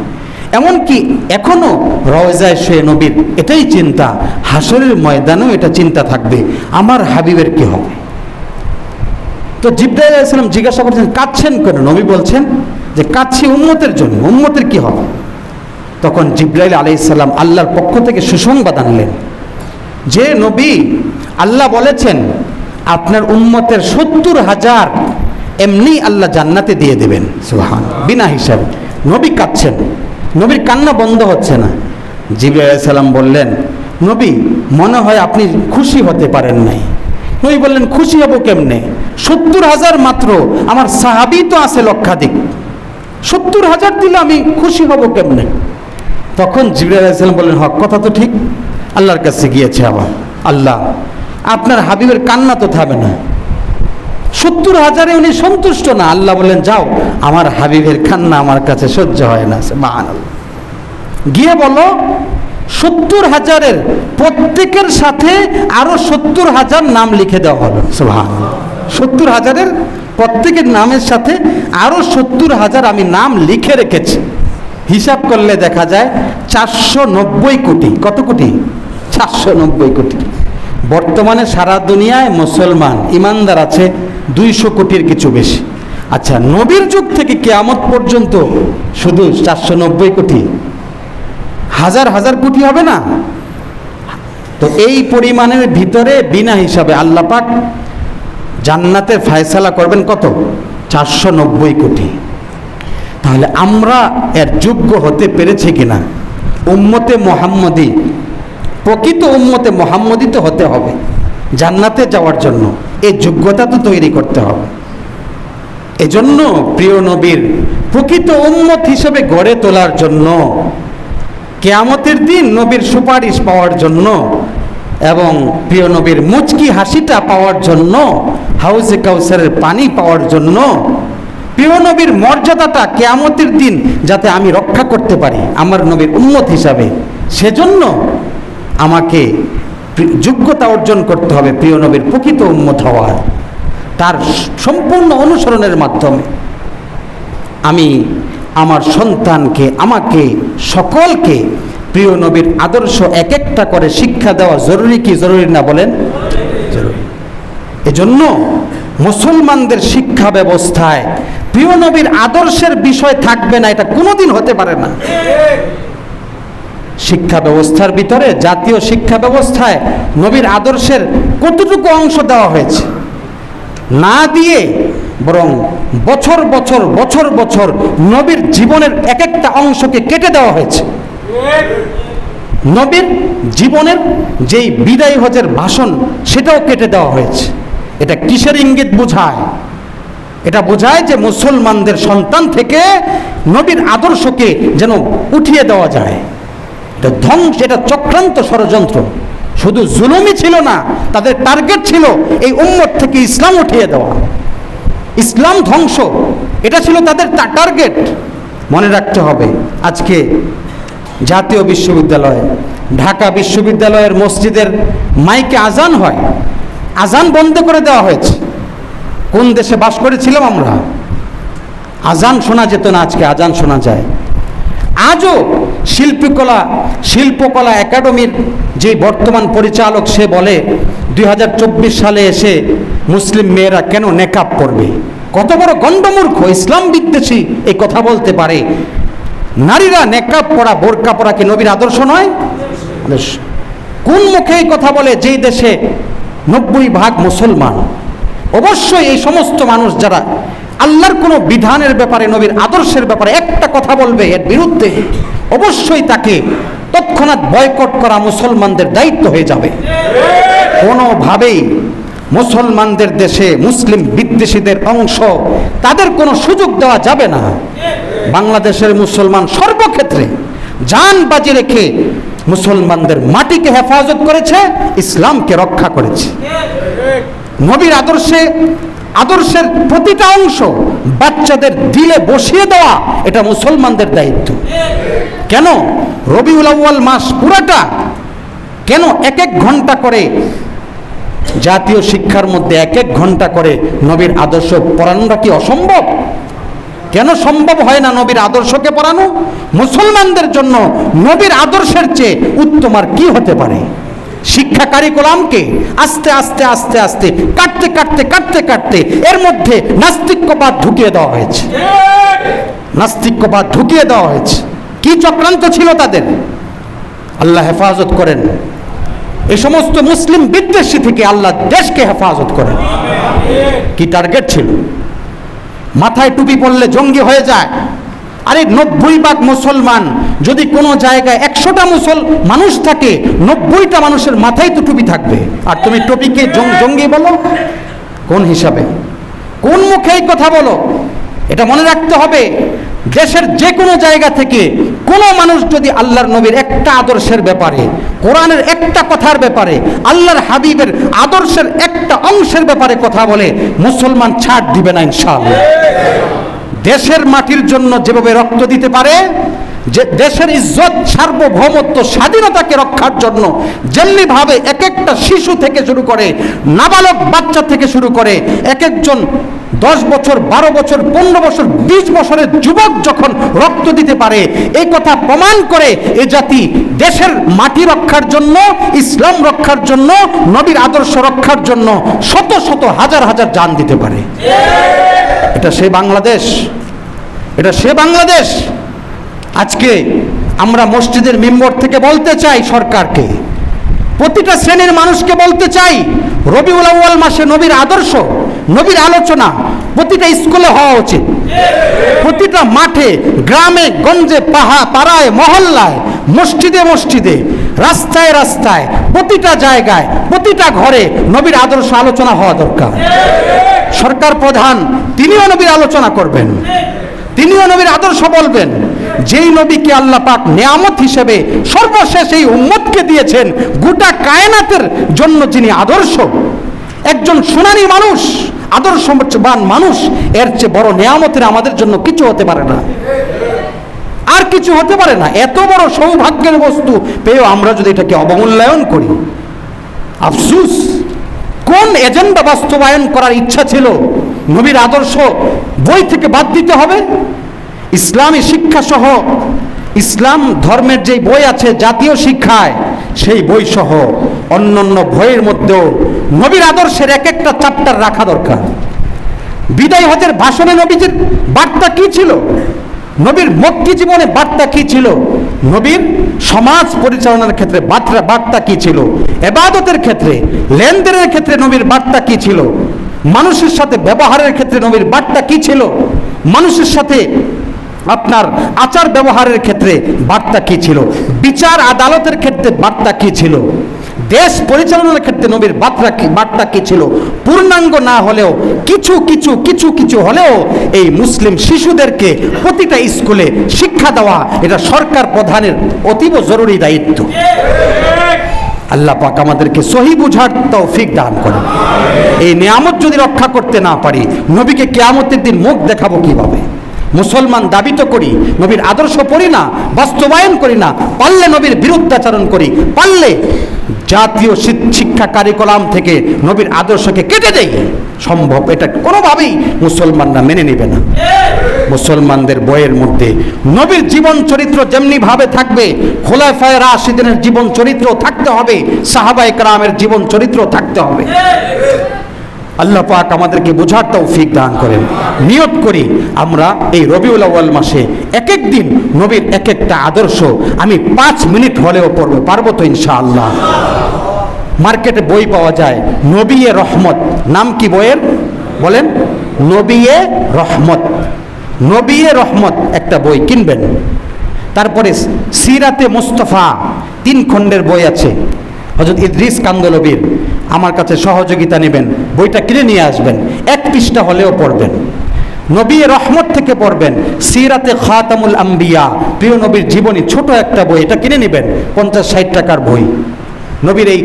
Speaker 1: এমনকি এখনো রওজায় শুয়ে নবীর এটাই চিন্তা, হাসরের ময়দানেও এটা চিন্তা থাকবে, আমার হাবিবের কি হবে। তো জিবরাইল আলাইহিস সালাম জিজ্ঞাসা করছেন, কাঁদছেন কেন? নবী বলছেন যে কাঁদছি উম্মতের জন্য, উম্মতের কি হবে। তখন জিবরাইল আলাইহিস সালাম আল্লাহর পক্ষ থেকে সুসংবাদ আনলেন যে নবী, আল্লাহ বলেছেন আপনার উম্মতের 70,000 এমনি আল্লাহ জান্নাতে দিয়ে দেবেন। সুবহানাল্লাহ, বিনা হিসাবে। নবী কাঁদছেন, নবীর কান্না বন্ধ হচ্ছে না। জিবরাইল আলাইহিস সালাম বললেন, নবী মনে হয় আপনি খুশি হতে পারেন নাই। নবী বললেন, খুশি হব কেমনে, 70,000 মাত্র, আমার সাহাবী তো আছে লক্ষাধিক, 70,000 দিলে আমি খুশি হব কেমনে। তখন জিবরাইল আলাইহিস সালাম বললেন, হক কথা তো ঠিক। আল্লাহর কাছে গিয়েছে আবার, আল্লাহ আপনার হাবিবের কান্না তো থামে না, 70,000-এ উনি সন্তুষ্ট না। আল্লাহ বললেন, যাও, আমার হাবিবের কান্না আমার কাছে সহ্য হয় না। সুবহানাল্লাহ। গিয়ে বলো 70,000-এর প্রত্যেকের সাথে আরো 70,000 নাম লিখে দেওয়া হলো। সুবহানাল্লাহ। 70,000-এর প্রত্যেকের নামের সাথে আরো 70,000 আমি নাম লিখে রেখেছি। হিসাব করলে দেখা যায় 490 কোটি। কত কোটি? 490 কোটি। বর্তমানে সারা দুনিয়ায় মুসলমান ইমানদার আছে 200 কোটির কিছু বেশি। আচ্ছা, নবীর যুগ থেকে কিয়ামত পর্যন্ত শুধু 490 কোটি, হাজার হাজার কোটি হবে না? তো এই পরিমাণের ভিতরে বিনা হিসাবে আল্লাহ পাক জান্নাতের ফয়সালা করবেন কত? 490 কোটি। তাহলে আমরা এর যোগ্য হতে পেরেছি কিনা? উম্মতে মুহাম্মদী, প্রকৃত উম্মতে মুহাম্মদী তো হতে হবে জান্নাতে যাওয়ার জন্য, এই যোগ্যতা তো তৈরি করতে হবে। এজন্য প্রিয় নবীর প্রকৃত উম্মত হিসেবে গড়ে তোলার জন্য, কিয়ামতের দিন নবীর সুপারিশ পাওয়ার জন্য এবং প্রিয় নবীর মুচকি হাসিটা পাওয়ার জন্য, হাউজে কাউসারের পানি পাওয়ার জন্য, প্রিয় নবীর মর্যাদাটা কিয়ামতের দিন যাতে আমি রক্ষা করতে পারি আমার নবীর উম্মত হিসাবে, সেজন্য আমাকে যোগ্যতা অর্জন করতে হবে প্রিয় নবীর প্রকৃত উম্মত হওয়ার। তার সম্পূর্ণ অনুসরণের মাধ্যমে আমি আমার সন্তানকে, আমাকে, সকলকে প্রিয় নবীর আদর্শ এক একটা করে শিক্ষা দেওয়া জরুরি কি জরুরি না বলেন? জরুরি। এজন্য মুসলমানদের শিক্ষা ব্যবস্থায় প্রিয় নবীর আদর্শের বিষয় থাকবে না, এটা কোনোদিন হতে পারে না। শিক্ষা ব্যবস্থার ভিতরে, জাতীয় শিক্ষা ব্যবস্থায় নবীর আদর্শের কতটুকু অংশ দেওয়া হয়েছে না দিয়ে, বরং বছর বছর বছর বছর নবীর জীবনের এক একটা অংশকে কেটে দেওয়া হয়েছে। নবীর জীবনের যেই বিদায় হজের ভাষণ সেটাও কেটে দেওয়া হয়েছে। এটা কিসের ইঙ্গিত বোঝায়? এটা বোঝায় যে মুসলমানদের সন্তান থেকে নবীর আদর্শকে যেন উঠিয়ে দেওয়া যায়। এটা ধ্বংস, এটা চক্রান্ত ষড়যন্ত্র। শুধু জুলুমই ছিল না, তাদের টার্গেট ছিল এই উম্মত থেকে ইসলাম উঠিয়ে দেওয়া, ইসলাম ধ্বংস, এটা ছিল তাদের টার্গেট। মনে রাখতে হবে, আজকে জাতীয় বিশ্ববিদ্যালয়, ঢাকা বিশ্ববিদ্যালয়ের মসজিদের মাইকে আজান হয়, আজান বন্ধ করে দেওয়া হয়েছে। কোন দেশে বাস করেছিলাম আমরা? আজান শোনা যেত না, আজকে আজান শোনা যায়। আজও শিল্পকলা একাডেমির যে বর্তমান পরিচালক, সে বলে 2024 সালে এসে মুসলিম মেয়েরা কেন নেকাব পরবে? কত বড় গণ্ডমূর্খ, ইসলাম বিদ্বেষী এই কথা বলতে পারে। নারীরা নেকাব পরা, বোরকা পরা কি নবীর আদর্শ নয়? কোন মুখে এই কথা বলে যেই দেশে 90% মুসলমান? অবশ্যই এই সমস্ত মানুষ যারা আল্লাহর কোনো বিধানের ব্যাপারে, নবীর আদর্শের ব্যাপারে একটা কথা বলবে এর বিরুদ্ধে, অবশ্যই তাকে তৎক্ষণাৎ বয়কট করা মুসলমানদের দায়িত্ব হয়ে যাবে। কোনোভাবেই মুসলমানদের দেশে মুসলিম বিদ্বেষীদের অংশ, তাদের কোনো সুযোগ দেওয়া যাবে না। বাংলাদেশের মুসলমান সর্বক্ষেত্রে জান বাজি রেখে মুসলমানদের মাটিকে হেফাজত করেছে, ইসলামকে রক্ষা করেছে। নবীর আদর্শের প্রতিটা অংশ বাচ্চাদের দিলে বসিয়ে দেওয়া, এটা মুসলমানদের দায়িত্ব। কেন রবিউল আউয়াল মাস পুরাটা, কেন 1 ঘন্টা করে জাতীয় শিক্ষার মধ্যে 1 ঘন্টা করে নবীর আদর্শ পড়ানোটা কি অসম্ভব? কেন সম্ভব হয় না নবীর আদর্শকে পড়ানো? মুসলমানদের জন্য নবীর আদর্শের চেয়ে উত্তম আর কি হতে পারে? শিক্ষা কারিকুলামকে আস্তে আস্তে আস্তে আস্তে কাটতে এর মধ্যে নাস্তিক্যবাদ ঢুকিয়ে দেওয়া হয়েছে। নাস্তিক্যবাদ ঢুকিয়ে দেওয়া হয়েছে। কি চক্রান্ত ছিল তাদের? আল্লাহ হেফাজত করেন এই সমস্ত মুসলিম বিদ্বেষী থেকে, আল্লাহ দেশকে হেফাজত করেন। কি টার্গেট ছিল? মাথায় টুপি পরলে জঙ্গি হয়ে যায়। আরে 90% মুসলমান, যদি কোনো জায়গায় 100টা মানুষ থাকে, 90টা মানুষের মাথায় তো টুপি থাকবে, আর তুমি টুপিকে জঙ্গি বলো? কোন হিসাবে, কোন মুখে এই কথা বলো? এটা মনে রাখতে হবে। দেশের যে কোনো জায়গা থেকে কোনো মানুষ যদি আল্লাহর নবীর একটা আদর্শের ব্যাপারে, কোরআনের একটা কথার ব্যাপারে, আল্লাহর হাবিবের আদর্শের একটা অংশের ব্যাপারে কথা বলে, মুসলমান ছাড় দিবে না ইনশাআল্লাহ। দেশের মাটির জন্য যেভাবে রক্ত দিতে পারে, যে দেশের ইজ্জত, সার্বভৌমত্ব, স্বাধীনতাকে রক্ষার জন্য যেমনি ভাবে এক একটা শিশু থেকে শুরু করে, নাবালক বাচ্চা থেকে শুরু করে, এক একজন 10 বছর, 12 বছর, 15 বছর, 20 বছরের যুবক যখন রক্ত দিতে পারে, এই কথা প্রমাণ করে এ জাতি দেশের মাটি রক্ষার জন্য, ইসলাম রক্ষার জন্য, নবীর আদর্শ রক্ষার জন্য শত শত হাজার হাজার জান দিতে পারে। এটা সে বাংলাদেশ, এটা সে বাংলাদেশ। আজকে আমরা মসজিদের মিম্বর থেকে বলতে চাই সরকারকে, প্রতিটা শ্রেণীর মানুষকে বলতে চাই, রবিউল আউয়াল মাসে নবীর আদর্শ, নবীর আলোচনা প্রতিটা স্কুলে হওয়া উচিত। প্রতিটা মাঠে, গ্রামে গঞ্জে, পাড়ায় মহল্লায়, মসজিদে মসজিদে, রাস্তায় রাস্তায়, প্রতিটা জায়গায়, প্রতিটা ঘরে নবীর আদর্শ আলোচনা হওয়া দরকার। সরকার প্রধান তিনিও নবীর আলোচনা করবেন, তিনিও নবীর আদর্শ বলবেন। যেই নবীকে আল্লাহ পাক নেয়ামত হিসেবে সর্বশেষ এই উম্মতকে দিয়েছেন, গোটা কায়নাতের জন্য যিনি আদর্শ, একজন শুনানি মানুষ, আদর্শবান মানুষ, এর চেয়ে বড় নেয়ামতের আমাদের জন্য কিছু হতে পারে না, আর কিছু হতে পারে না। এত বড় সৌভাগ্যের বস্তু পেয়েও আমরা যদি এটাকে অবমূল্যায়ন করি, আফসুস। কোন এজেন্ডা বাস্তবায়ন করার ইচ্ছা ছিল? নবীর আদর্শ বই থেকে বাদ দিতে হবে? ইসলামী শিক্ষা সহ, ইসলাম ধর্মের যে বই আছে জাতীয় শিক্ষায়, সেই বই সহ অন্যান্য বইয়ের মধ্যেও নবীর আদর্শের এক একটা চ্যাপ্টার রাখা দরকার। বিদায় হজের ভাষণে নবীজির বার্তা কি ছিল? নবীর মক্কি জীবনে বার্তা কি ছিল? নবীর সমাজ পরিচালনার ক্ষেত্রে বার্তা কি ছিল? ইবাদতের ক্ষেত্রে, লেনদেনের ক্ষেত্রে নবীর বার্তা কি ছিল? মানুষের সাথে ব্যবহারের ক্ষেত্রে নবীর বার্তা কি ছিল? মানুষের সাথে আপনার আচার ব্যবহারের ক্ষেত্রে বার্তা কি ছিল? বিচার আদালতের ক্ষেত্রে বার্তা কি ছিল? দেশ পরিচালনার ক্ষেত্রে নবীর বার্তা কি ছিল? পূর্ণাঙ্গ না হলেও কিছু কিছু কিছু কিছু হলেও এই মুসলিম শিশুদেরকে প্রতিটা স্কুলে শিক্ষা দেওয়া এটা সরকার প্রধানের অতীব জরুরি দায়িত্ব। আল্লাহ পাক আমাদেরকে সহি বুঝার তৌফিক দান করেন। এই নিয়ামত যদি রক্ষা করতে না পারি, নবীকে কিয়ামতের দিন মুখ দেখাবো কিভাবে? মুসলমান দাবি তো করি, নবীর আদর্শ পড়ি না, বাস্তবায়ন করি না, পারলে নবীর বিরুদ্ধাচরণ করি, পারলে জাতীয় শিক্ষা কারিকুলাম থেকে নবীর আদর্শকে কেটে দেই। সম্ভব? এটা কোনোভাবেই মুসলমানরা মেনে নেবে না। মুসলমানদের বইয়ের মধ্যে নবীর জীবন চরিত্র যেমনি ভাবে থাকবে, খোলাফায়ে রাশিদিনের জীবন চরিত্র থাকতে হবে, সাহাবায়ে কেরামের জীবন চরিত্র থাকতে হবে। আল্লাহ পাক আমাদেরকে বোঝার তৌফিক দান করেন। নিয়ত করি আমরা এই রবিউল আউয়াল মাসে এক এক দিন নবীর এক একটা আদর্শ আমি 5 মিনিট হলেও পড়বো, পারবো তো ইনশাআল্লাহ? মার্কেটে বই পাওয়া যায় নবিয়ে রহমত, নাম কি বইয়ের বলেন? নবিয়ে রহমত। নবিয়ে রহমত একটা বই কিনবেন। তারপরে সিরাতে মুস্তাফা 3 খণ্ডের বই আছে, হযরত ইদ্রিস কান্দলবির। আমার কাছে সহযোগিতা নেবেন, বইটা কিনে নিয়ে আসবেন, 1 পৃষ্ঠা হলেও পড়বেন। নবী রহমত থেকে পড়বেন সিরাতে খাতামুল আম্বিয়া, প্রিয় নবীর জীবনী, ছোট একটা বই, এটা কিনে নেবেন, 50-60 টাকার বই। নবীর এই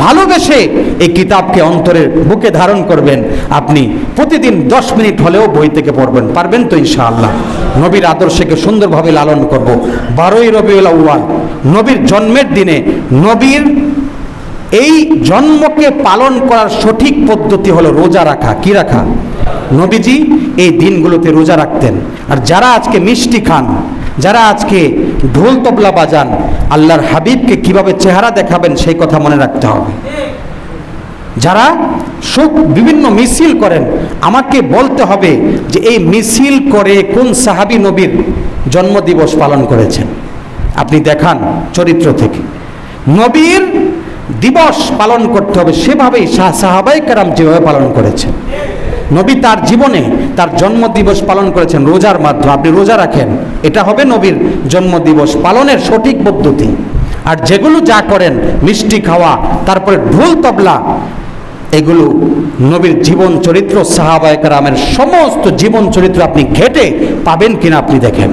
Speaker 1: ভালোবেসে এই কিতাবকে অন্তরের বুকে ধারণ করবেন। আপনি প্রতিদিন 10 মিনিট হলেও বই থেকে পড়বেন, পারবেন তো ইনশাআল্লাহ? নবীর আদর্শকে সুন্দরভাবে লালন করব। 12ই রবিউল আউয়াল নবীর জন্মের দিনে নবীর এই জন্মকে পালন করার সঠিক পদ্ধতি হলো রোজা রাখা। কি রাখা? নবীজি এই দিনগুলোতে রোজা রাখতেন। আর যারা আজকে মিষ্টি খান, যারা আজকে ঢোল তবলা বাজান, আল্লাহর হাবিবকে কিভাবে চেহারা দেখাবেন সেই কথা মনে রাখতে হবে। যারা বিভিন্ন মিছিল করেন, আমাকে বলতে হবে যে এই মিছিল করে কোন সাহাবী নবীর জন্মদিবস পালন করেছেন। আপনি দেখান চরিত্র থেকে। নবীর দিবস পালন করতে হবে সেভাবেই সাহাবায়ে কেরাম যেভাবে পালন করেছেন। নবী তার জীবনে তার জন্মদিবস পালন করেছেন রোজার মাধ্যমে। আপনি রোজা রাখেন, এটা হবে নবীর জন্মদিবস পালনের সঠিক পদ্ধতি। আর যেগুলো যা করেন, মিষ্টি খাওয়া, তারপরে ঢোল তবলা, এগুলো নবীর জীবন চরিত্র, সাহাবায়ে কেরামের সমস্ত জীবন চরিত্র আপনি ঘেটে পাবেন কিনা আপনি দেখেন।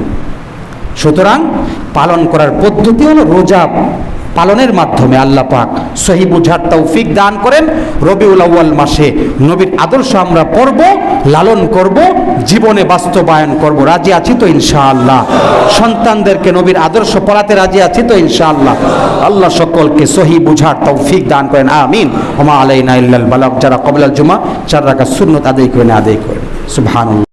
Speaker 1: সুতরাং পালন করার পদ্ধতি হলো রোজা পালনের মাধ্যমে। আল্লাহ পাক সহি বুঝার তৌফিক দান করেন। রবিউল আউয়াল মাসে নবীর আদর্শ আমরা পড়ব, লালন করব, জীবনে বাস্তবায়ন করব। রাজি আছি তো ইনশাআল্লাহ? সন্তানদেরকে নবীর আদর্শ পড়াতে রাজি আছি তো ইনশাআল্লাহ? আল্লাহ সকলকে সহি বুঝার তৌফিক দান করেন, আমিন। ওমা আলাইনা ইল্লাল বালাগ। যারা ক্বাবলাল জুমা 4 রাকাত সুন্নাত আদায় করেন সুবহানাল্লাহ।